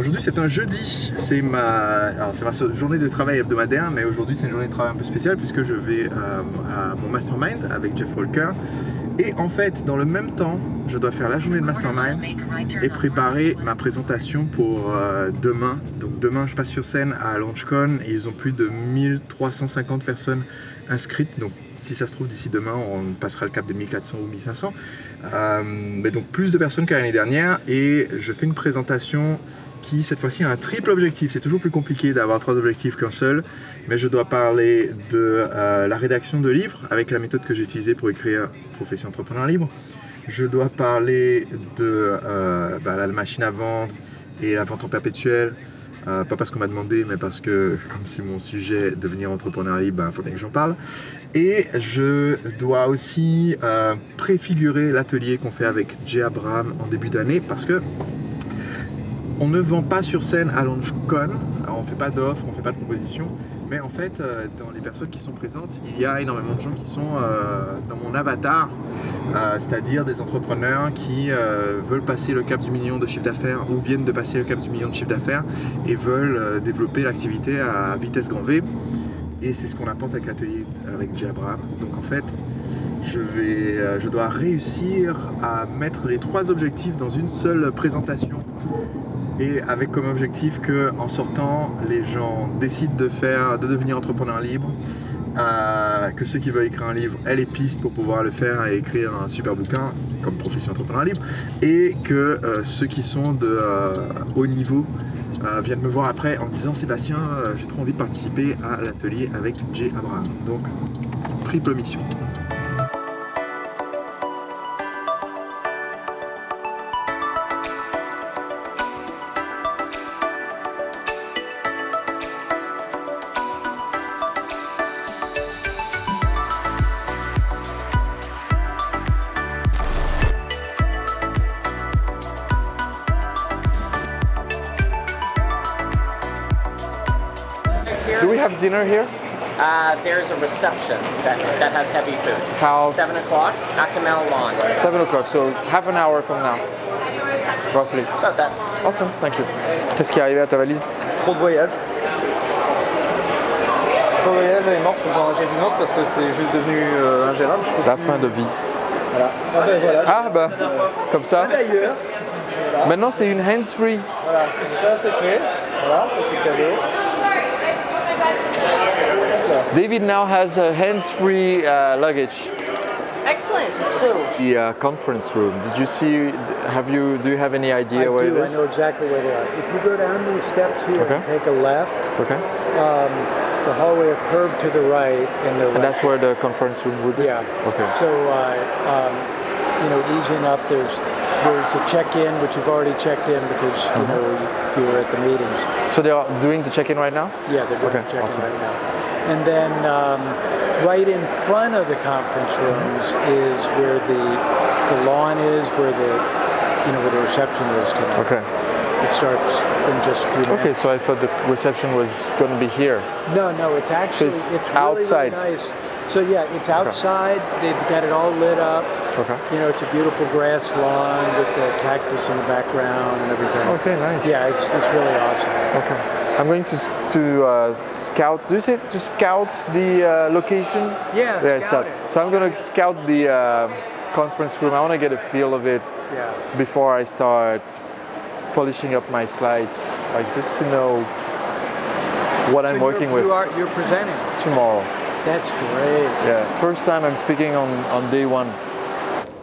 Aujourd'hui c'est un jeudi, c'est ma journée de travail hebdomadaire, mais aujourd'hui c'est une journée de travail un peu spéciale puisque je vais à mon mastermind avec quelqu'un. Et en fait, dans le même temps, je dois faire la journée de mastermind et préparer ma présentation pour demain. Donc demain, je passe sur scène à LaunchCon et ils ont plus de 1350 personnes inscrites. Donc si ça se trouve, d'ici demain, on passera le cap des 1400 ou 1500. Mais donc plus de personnes qu'à l'année dernière. Et je fais une présentation qui, cette fois-ci, a un triple objectif. C'est toujours plus compliqué d'avoir 3 objectifs qu'un seul. Mais je dois parler de la rédaction de livres avec la méthode que j'ai utilisée pour écrire Profession entrepreneur libre. Je dois parler de la machine à vendre et la vente en perpétuel. Pas parce qu'on m'a demandé, mais parce que, comme c'est mon sujet, devenir entrepreneur libre, il faut bien que j'en parle. Et je dois aussi préfigurer l'atelier qu'on fait avec Ép.012 en début d'année, parce que on ne vend pas sur scène à LaunchCon, on ne fait pas d'offres, on ne fait pas de propositions, mais en fait, dans les personnes qui sont présentes, il y a énormément de gens qui sont dans mon avatar, c'est-à-dire des entrepreneurs qui veulent passer le cap du million de chiffre d'affaires ou viennent de passer le cap du million de chiffre d'affaires et veulent développer l'activité à vitesse grand V. Et c'est ce qu'on apporte avec l'atelier avec Ép.012. Donc en fait, je dois réussir à mettre les 3 objectifs dans une seule présentation. Et avec comme objectif qu'en sortant, les gens décident de devenir entrepreneur libre, que ceux qui veulent écrire un livre aient les pistes pour pouvoir le faire et écrire un super bouquin comme profession entrepreneur libre, et que ceux qui sont de haut niveau viennent me voir après en disant Sébastien, j'ai trop envie de participer à l'atelier avec Ép.012. Donc, triple mission. Do we have dinner here? There's a reception that has heavy food. How? 7 o'clock, Acamel Lawn. 7 o'clock, so half an hour from now, roughly. About that. Awesome, thank you. Qu'est-ce qui est arrivé à ta valise? Trop de voyages. Trop de voyages, elle est morte, faut que j'en achète une autre parce que c'est juste devenu ingérable. La fin de vie. Voilà. Ah ben voilà. Ah bah, comme ça. D'ailleurs. Voilà. Maintenant c'est une hands-free. Voilà, ça c'est fait. Voilà, ça c'est cadeau. David now has a hands-free luggage. Excellent. So, The conference room. Did you see? Do you have any idea where it is? I know exactly where they are. If you go down these steps here and take a left, Okay. the hallway will curve to the right, And that's where the conference room would be? Yeah. Okay. So, easing up, there's a check-in, which you've already checked in because you were at the meetings. So they are doing the check-in right now? Yeah, they're doing Okay, check-in awesome. right now. And then right in front of the conference rooms is where the lawn is, where the reception is tonight. Okay. It starts in just a few minutes. Okay, so I thought the reception was going to be here. No, it's actually it's really, outside. really nice. So yeah, it's outside. They've got it all lit up. Okay. It's a beautiful grass lawn with the cactus in the background and everything. Okay, nice. Yeah, it's really awesome. Okay. I'm going to scout. Do you say to scout the location? Yeah, scout it. So I'm going to scout the conference room. I want to get a feel of it before I start polishing up my slides, like just to know what I'm working with. You're presenting Tomorrow. That's great. Yeah, first time I'm speaking on day 1.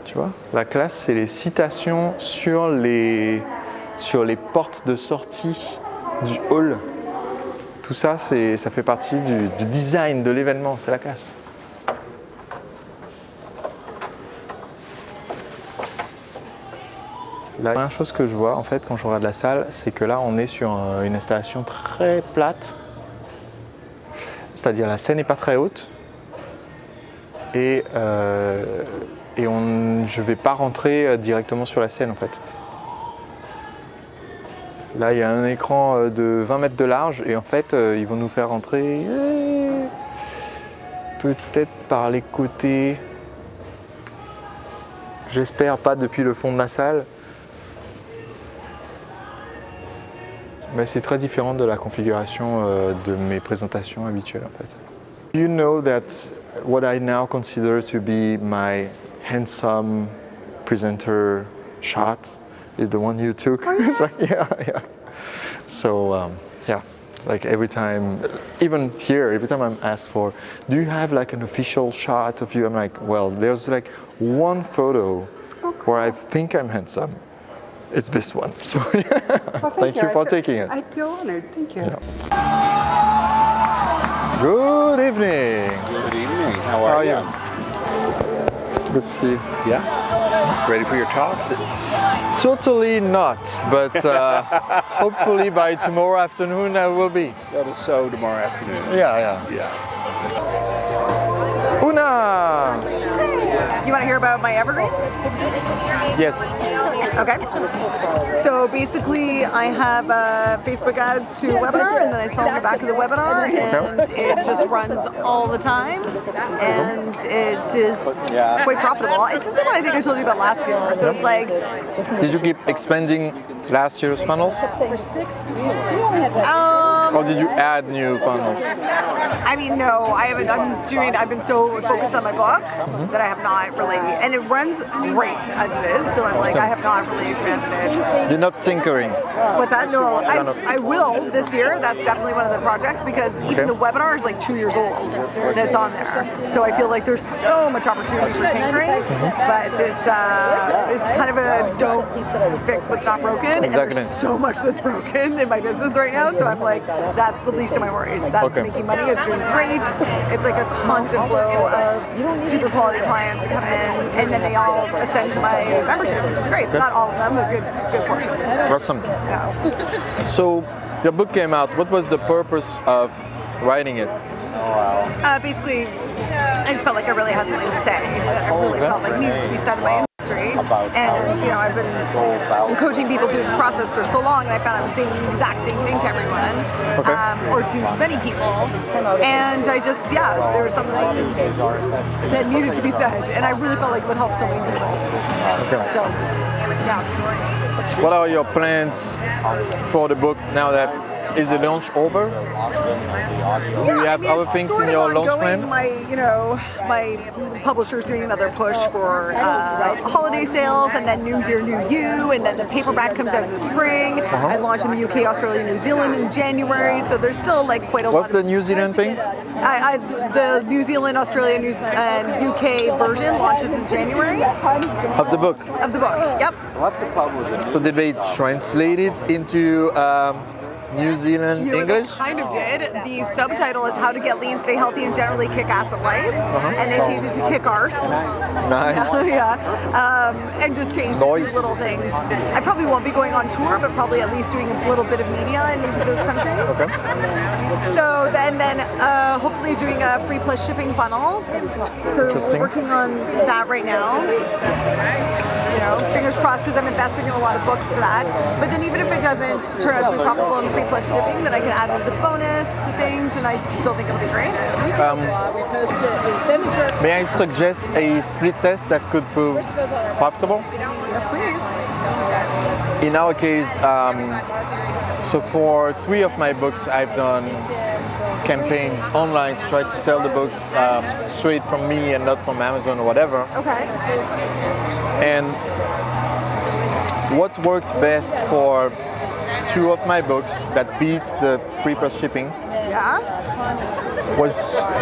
Tu vois, la classe, c'est les citations sur les portes de sortie du hall. Tout ça, ça fait partie du design de l'événement, c'est la classe. La première chose que je vois en fait quand je regarde la salle, c'est que là on est sur une installation très plate. C'est-à-dire la scène n'est pas très haute et je ne vais pas rentrer directement sur la scène en fait. Là il y a un écran de 20 mètres de large et en fait ils vont nous faire rentrer peut-être par les côtés. J'espère pas depuis le fond de la salle. Mais c'est très différent de la configuration de mes présentations habituelles en fait. You know that what I now consider to be my handsome presenter shot is the one you took. Oh, yeah? It's like, yeah. So yeah, like every time, even here, every time I'm asked for, do you have like an official shot of you? I'm like, well, there's like one photo where I think I'm handsome. It's this one. So Well, thank you for taking it. I feel honored. Thank you. Yeah. Good evening. Good evening. How are you? Good to see you. Yeah. Ready for your talk? Totally not, but hopefully by tomorrow afternoon I will be. Go to SO tomorrow afternoon. Yeah. Una! You want to hear about my evergreen? Yes. Okay. So basically, I have Facebook ads to webinar, and then I sell on the back of the webinar, and it just runs all the time, and it is quite profitable. It's the same one I think I told you about last year. So it's like. Did you keep expanding last year's funnels? For 6 weeks. He only had Or did you add new funnels? I mean, no, I haven't. I've been so focused on my book that I have not really, and it runs great as it is. So I'm like, I have not really expanded it. You're not tinkering. What's that? No, I will this year. That's definitely one of the projects because even the webinar is like 2 years old that's on there. So I feel like there's so much opportunity for tinkering, but it's kind of a don't fix what's not broken. And there's so much that's broken in my business right now. So I'm like, that's the least of my worries. That's making money. It's doing great. It's like a constant flow of super quality clients that come in, and then they all ascend to my membership, which is great. Not all of them, a good portion. Awesome. Yeah. So your book came out. What was the purpose of writing it? Basically, I just felt like I really had something to say that I really felt like needed to be said in my industry. And I've been coaching people through this process for so long, and I found I was saying the exact same thing to everyone, or to many people. And I just, there was something that needed to be said, and I really felt like it would help so many people. So, yeah. What are your plans for the book now that is the launch over? Do you have other things in your launch plan? My publisher's doing another push for holiday sales, and then New Year, New You, and then the paperback comes out in the spring. I launch in the UK, Australia, New Zealand in January, so there's still like quite a lot. What's the New Zealand thing? The New Zealand, Australia, and UK version launches in January. Of the book? Of the book, yep. What's the problem with it? So did they translate it into New Zealand English? They kind of did. The subtitle is How to Get Lean, Stay Healthy, and Generally Kick Ass at Life. And they changed it to Kick Arse. Nice. And just changed a few little things. I probably won't be going on tour, but probably at least doing a little bit of media in each of those countries. Okay. So then hopefully doing a free plus shipping funnel. So we're working on that right now. Fingers crossed, because I'm investing in a lot of books for that. But then even if it doesn't turn out to be profitable in free plus shipping, then I can add it as a bonus to things, and I still think it'll be great. we post it, we send it to our May I suggest a split test that could prove profitable? Yes, please. In our case, so for 3 of my books, I've done campaigns online to try to sell the books straight from me and not from Amazon or whatever. Okay. And what worked best for 2 of my books that beat the free plus shipping was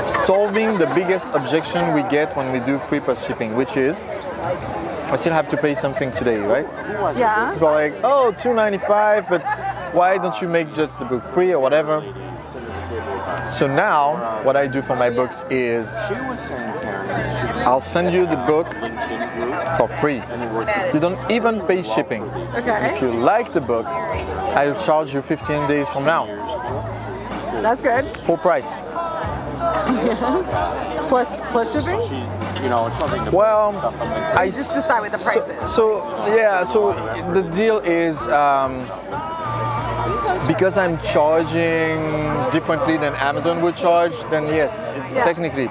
solving the biggest objection we get when we do free plus shipping, which is I still have to pay something today, right? Yeah. People are like, oh, $2.95, but why don't you make just the book free or whatever? So now, what I do for my books is I'll send you the book for free. You don't even pay shipping. Okay. If you like the book, I'll charge you 15 days from now. That's good. Full price. Plus shipping? Well, I just decide what the price is. So the deal is because I'm charging differently than Amazon would charge, then yes, technically.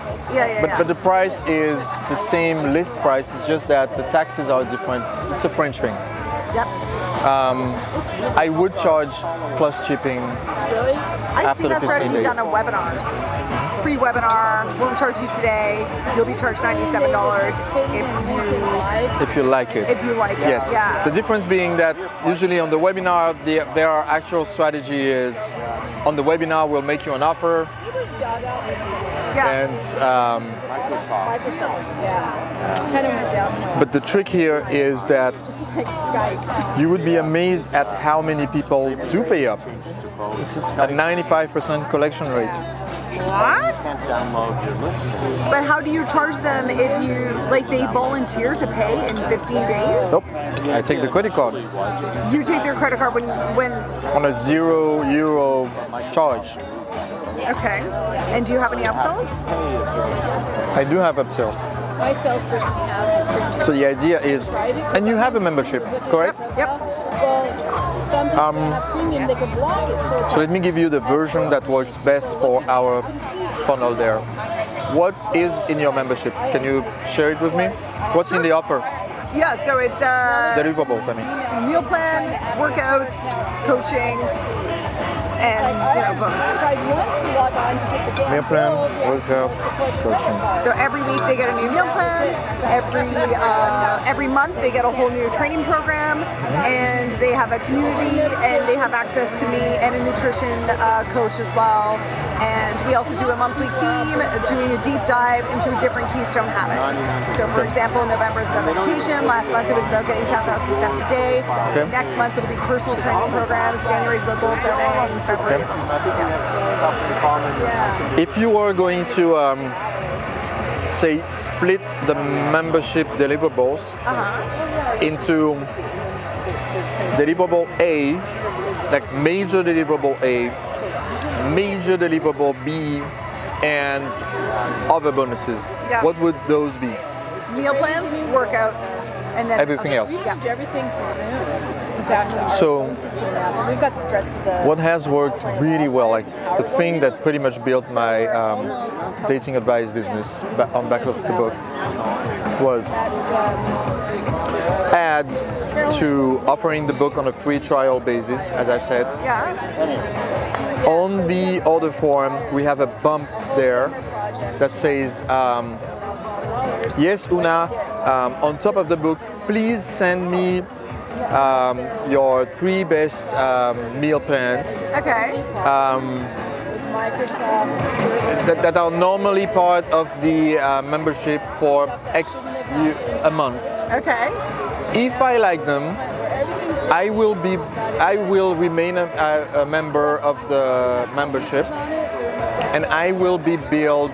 But the price is the same list price, it's just that the taxes are different. It's a French thing. Yep. I would charge plus shipping. Really? I've After seen the that 15 strategy days. done on webinars. Free webinar, won't charge you today. You'll be charged $97 If you like it. if you like it. Yes. Yeah. The difference being that usually on the webinar, their actual strategy is on the webinar we'll make you an offer, Yeah. and Microsoft, yeah. Kind of went downhill. but the trick here is that Just like Skype. you would be amazed at how many people do pay up. It's a 95% collection rate. What? Download your list. But how do you charge them if you, like, they volunteer to pay in 15 days? Nope. I take the credit card You take their credit card when on a €0 charge. okay. And do you have any upsells? I do have upsells. My salesperson has the premium. So the idea is, and you have a membership, correct? Yep. Well, some people have premium, they can block it. So, it's So let me give you the version that works best for our funnel there. What is in your membership? Can you share it with me? What's in the offer? Yeah, so it's Deliverables, I mean. meal plan, workouts, coaching, and bonuses. tried once to log on to get the damn Meal plan, bill, the workout, coaching. So every week they get a new meal plan. Every month they get a whole new training program, and they have a community, and they have access to me and a nutrition coach as well. And we also do a monthly theme, doing a deep dive into a different keystone habit. So for example, November is about meditation. Last month it was about getting 10,000 steps a day. Okay. Next month it'll be personal training programs. January is about goal setting. February. If you are going to, say, split the membership deliverables into deliverable A, like major deliverable A, major deliverable B, and other bonuses, Yeah. what would those be? Meal plans, workouts, and then Everything else. We moved everything to Zoom. In fact, our So- phone system now, because we've got the threats of the What has worked really well, like the thing that pretty much built my dating advice business on back of the book, was ads to offering the book on a free trial basis, as I said. yeah. On the order form, we have a bump there that says, yes, Una, on top of the book, please send me your 3 best meal plans Okay. Microsoft. that are normally part of the membership for X a month. Okay. If I like them, I will remain a member of the membership, and I will be billed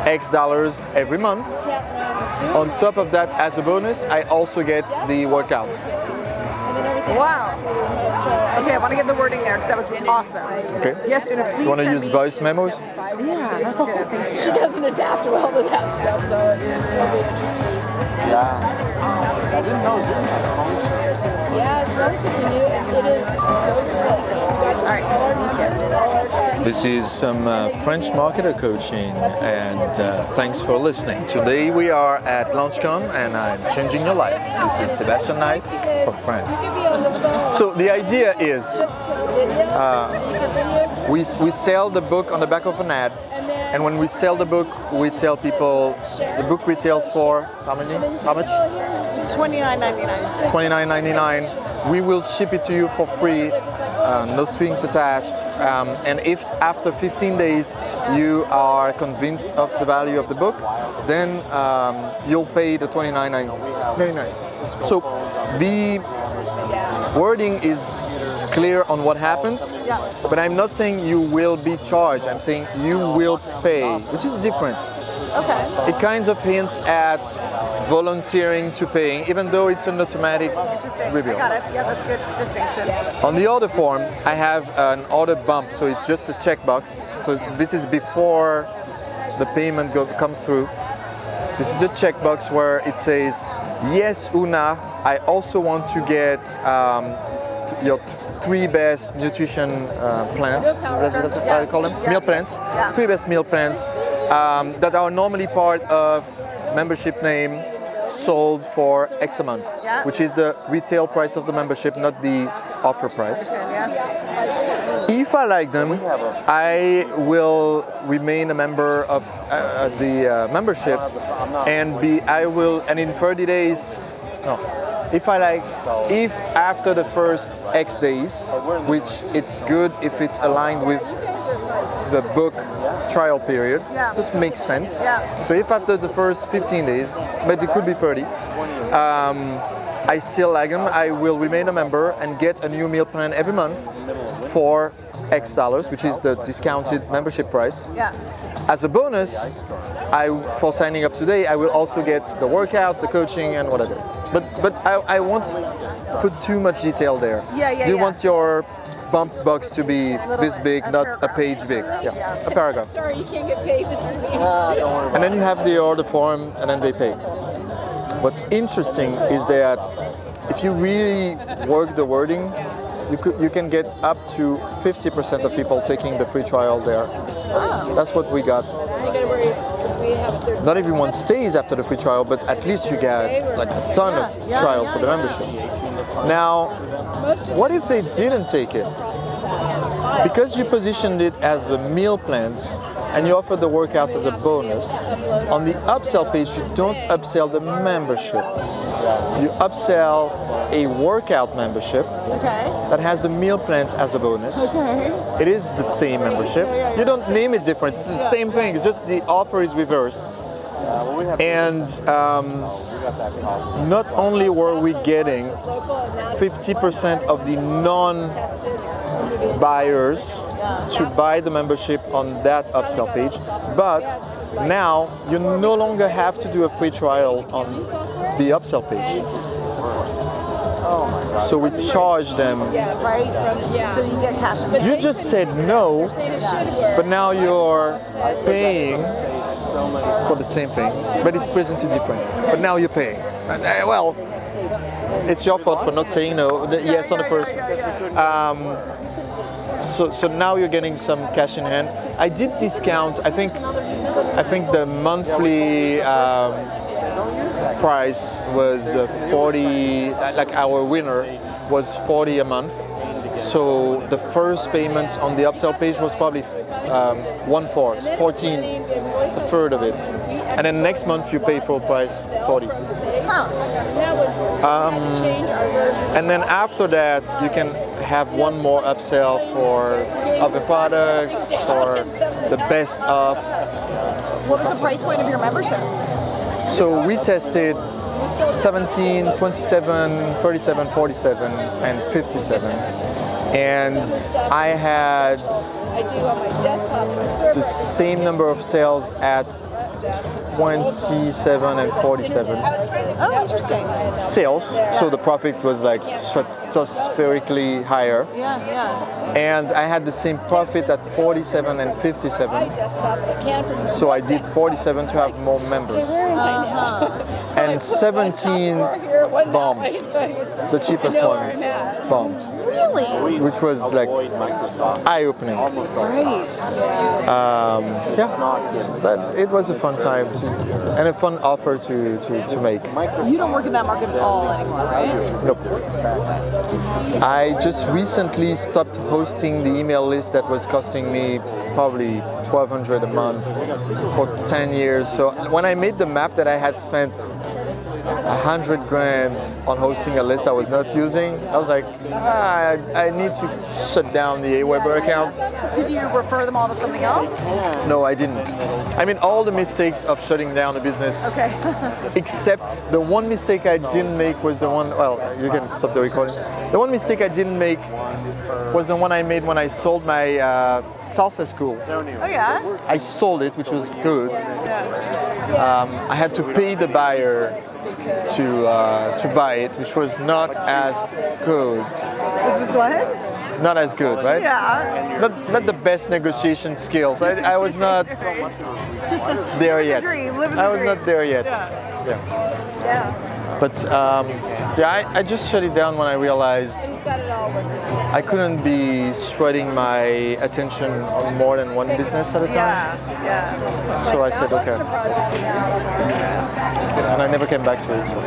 X dollars every month. On top of that, as a bonus, I also get the workouts. Wow. Okay, I want to get the wording there because that was awesome. Okay. Yes, Una, please You want to send use me- voice memos? Yeah, that's good. Thank you. She doesn't adapt well to that stuff, so it'll be interesting. Yeah. I didn't know Zoom had phone service. Yeah, it's relatively new, and it is so slick. We've got right. all our numbers, all our training. This is some French marketer coaching, and thanks for listening. Today we are at LaunchCon, and I'm changing your life. This is Sebastian Knight from France. So the idea is we sell the book on the back of an ad, and when we sell the book, we tell people the book retails for how much? $29.99. $29.99. We will ship it to you for free, no strings attached. And if after 15 days you are convinced of the value of the book, then you'll pay the $29.99. So the wording is clear on what happens, but I'm not saying you will be charged. I'm saying you will pay, which is different. Okay. It kind of hints at volunteering to paying, even though it's an automatic Interesting. reveal. I got it. Yeah, that's a good distinction. On the order form, I have an order bump, so it's just a checkbox. So this is before the payment comes through. This is the checkbox where it says, yes, Una, I also want to get your 3 best nutrition plans. That's what I call them? Yeah. Meal plans. Yeah. 3 best meal plans that are normally part of membership name. sold for X a month, Yeah. which is the retail price of the membership, not the offer price. Yeah. If I like them, I will remain a member of the membership, and in 30 days, no. If after the first X days, which it's good if it's aligned with the book trial period, Yeah. this makes sense. Yeah. So if after the first 15 days, but it could be 30, I still like them, I will remain a member and get a new meal plan every month for X dollars, which is the discounted membership price. Yeah. As a bonus, for signing up today, I will also get the workouts, the coaching, and whatever. But I won't put too much detail there. Yeah. You want your bump box to be this big, not a page big. Yeah, a paragraph. Sorry, you can't get paid. This is me. And then you have the order form, and then they pay. What's interesting is that if you really work the wording, you can get up to 50% of people taking the free trial there. Oh. That's what we got. I gotta worry because we have a third. Not everyone stays after the free trial, but at least you get like a ton of trials for the membership. Now, what if they didn't take it? Because you positioned it as the meal plans and you offer the workouts as a bonus, on the upsell page you don't upsell the membership. You upsell a workout membership that has the meal plans as a bonus. It is the same membership. You don't name it different, it's the same thing, it's just the offer is reversed. And not only were we getting 50% of the non-buyers to buy the membership on that upsell page, but now you no longer have to do a free trial on the upsell page. So we charge them. Right? So you get cash. You just said no, but now you're paying for the same thing, but it's presented different. But now you're paying. Well, it's your fault for not saying no. Yes on the first. So now you're getting some cash in hand. I did discount. I think the monthly price was 40. Like our winner was 40 a month. So the first payment on the upsell page was probably 1/4, 14, a third of it. And then next month you pay full price 40. And then after that you can have one more upsell for other products, for the best of. What was the price point of your membership? So we tested 17, 27, 37, 47, and 57. And I had the same number of sales at 27 and 47. Oh, interesting. Sales, so the profit was like stratospherically higher. Yeah. And I had the same profit at 47 and 57. So I did 47 to have more members. And 17 bombed. The cheapest one bombed. Really? Which was like eye-opening. Great. But it was a fun time and a fun offer to make. You don't work in that market at all anymore, right? Nope. I just recently stopped hosting the email list that was costing me probably $1,200 a month for 10 years. So when I made the math that I had spent $100,000 on hosting a list I was not using, I was like, I need to shut down the Aweber account. Did you refer them all to something else? No, I didn't. I mean, all the mistakes of shutting down a business, except the one mistake I didn't make was the one, well, you can stop the recording. The one mistake I didn't make was the one I made when I sold my salsa school. Oh yeah? I sold it, which was good. I had to pay the buyer to buy it, which was not as good. It was just what? Not as good, right? Yeah. Not the best negotiation skills. I was not there yet. Living the I was dream. not there yet. Yeah. But yeah, I just shut it down when I realized I couldn't be spreading my attention on more than one business at a time. So I said, okay. And I never came back to it. So. Do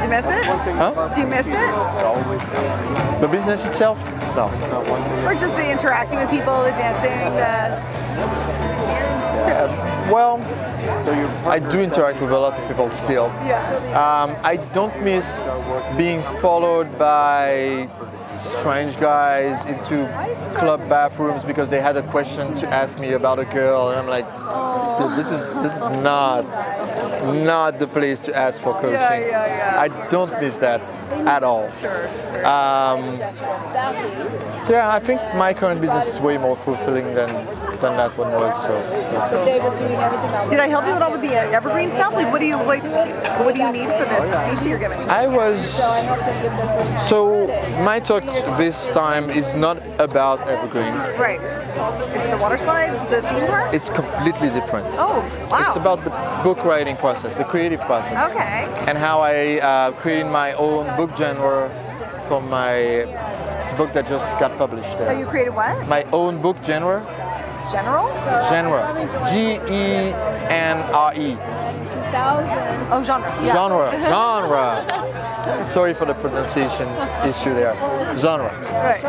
you miss it? Huh? Do you miss it? The business itself? No. Or just the interacting with people, the dancing, Well, I do interact with a lot of people still. I don't miss being followed by strange guys into club bathrooms because they had a question to ask me about a girl, and I'm like, dude, this is not the place to ask for coaching. I don't miss that at all. Yeah, I think my current business is way more fulfilling than that one was. So. Yeah. Did I help you at all with the evergreen stuff? Like, what do you need for this speech you're giving? So my talk this time is not about evergreen. Right. Is it the water slide, the theme park? It's completely different. Oh, wow. It's about the book writing process, the creative process. Okay. And how I created my own book genre from my book that just got published there. Oh, you created what? My own book genre. General? Genre. G-E-N-R-E. Oh, genre. Yeah. Genre. Sorry for the pronunciation issue there. Genre. Right.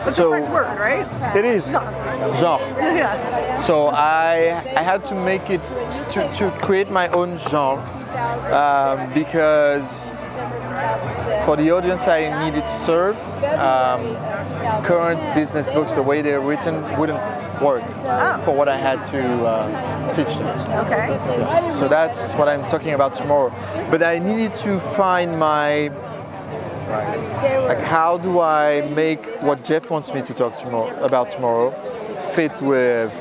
It's a French word, right? It is. Genre. Yeah. So I had to make it, to create my own genre because for the audience I needed to serve, current business books, the way they're written, wouldn't work for what I had to teach them. Okay. Yeah. So that's what I'm talking about tomorrow. But I needed to find my, like, how do I make what Jeff wants me to talk about tomorrow fit with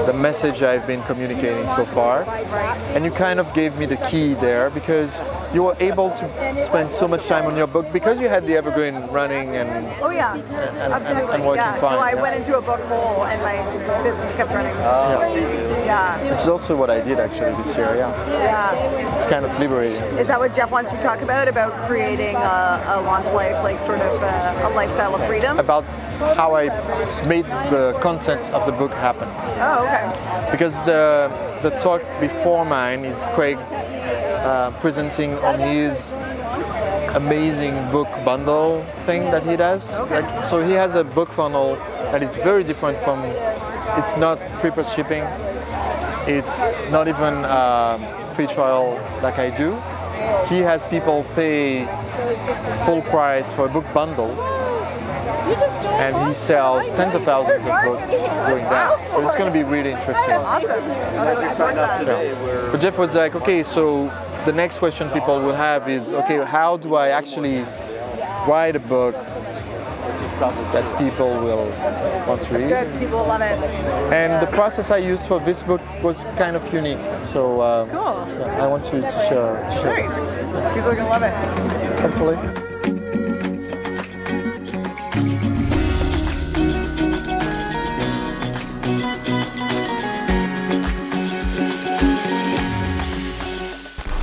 the message I've been communicating so far. And you kind of gave me the key there because you were able to spend so much time on your book because you had the evergreen running and absolutely. and working fine. No, I went into a book hole and my business kept running. Which is also what I did actually this year. Yeah. It's kind of liberating. Is that what Jeff wants to talk about creating a launch life, like sort of a lifestyle of freedom? About how I made the content of the book happen. Oh, okay. Because the talk before mine is Craig presenting on his amazing book bundle thing that he does. Okay. So he has a book funnel that is very different from, it's not free plus shipping, it's not even free trial like I do. He has people pay full price for a book bundle, and he sells tens of thousands of books doing that. So it's going to be really interesting. Awesome. Yeah. But Jeff was like, okay, so the next question people will have is, okay, how do I actually write a book that people will want to read? That's good. People will love it. And the process I used for this book was kind of unique. So cool. Yeah, I want to share. Nice. People are going to love it. Hopefully.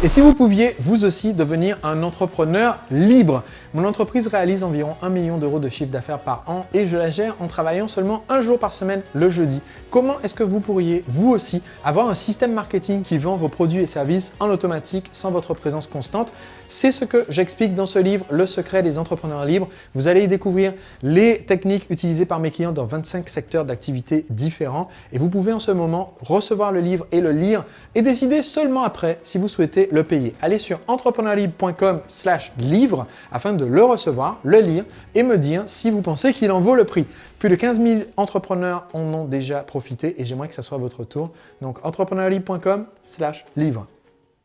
Et si vous pouviez, vous aussi, devenir un entrepreneur libre? Mon entreprise réalise environ 1 million d'euros de chiffre d'affaires par an et je la gère en travaillant seulement un jour par semaine, le jeudi. Comment est-ce que vous pourriez, vous aussi, avoir un système marketing qui vend vos produits et services en automatique sans votre présence constante? C'est ce que j'explique dans ce livre, Le secret des entrepreneurs libres. Vous allez y découvrir les techniques utilisées par mes clients dans 25 secteurs d'activité différents et vous pouvez en ce moment recevoir le livre et le lire et décider seulement après si vous souhaitez le payer. Allez sur entrepreneurlibre.com/livre afin de le recevoir, le lire et me dire si vous pensez qu'il en vaut le prix. Plus de 15 000 entrepreneurs en ont déjà profité et j'aimerais que ça soit votre tour. Donc entrepreneurlibre.com/livre.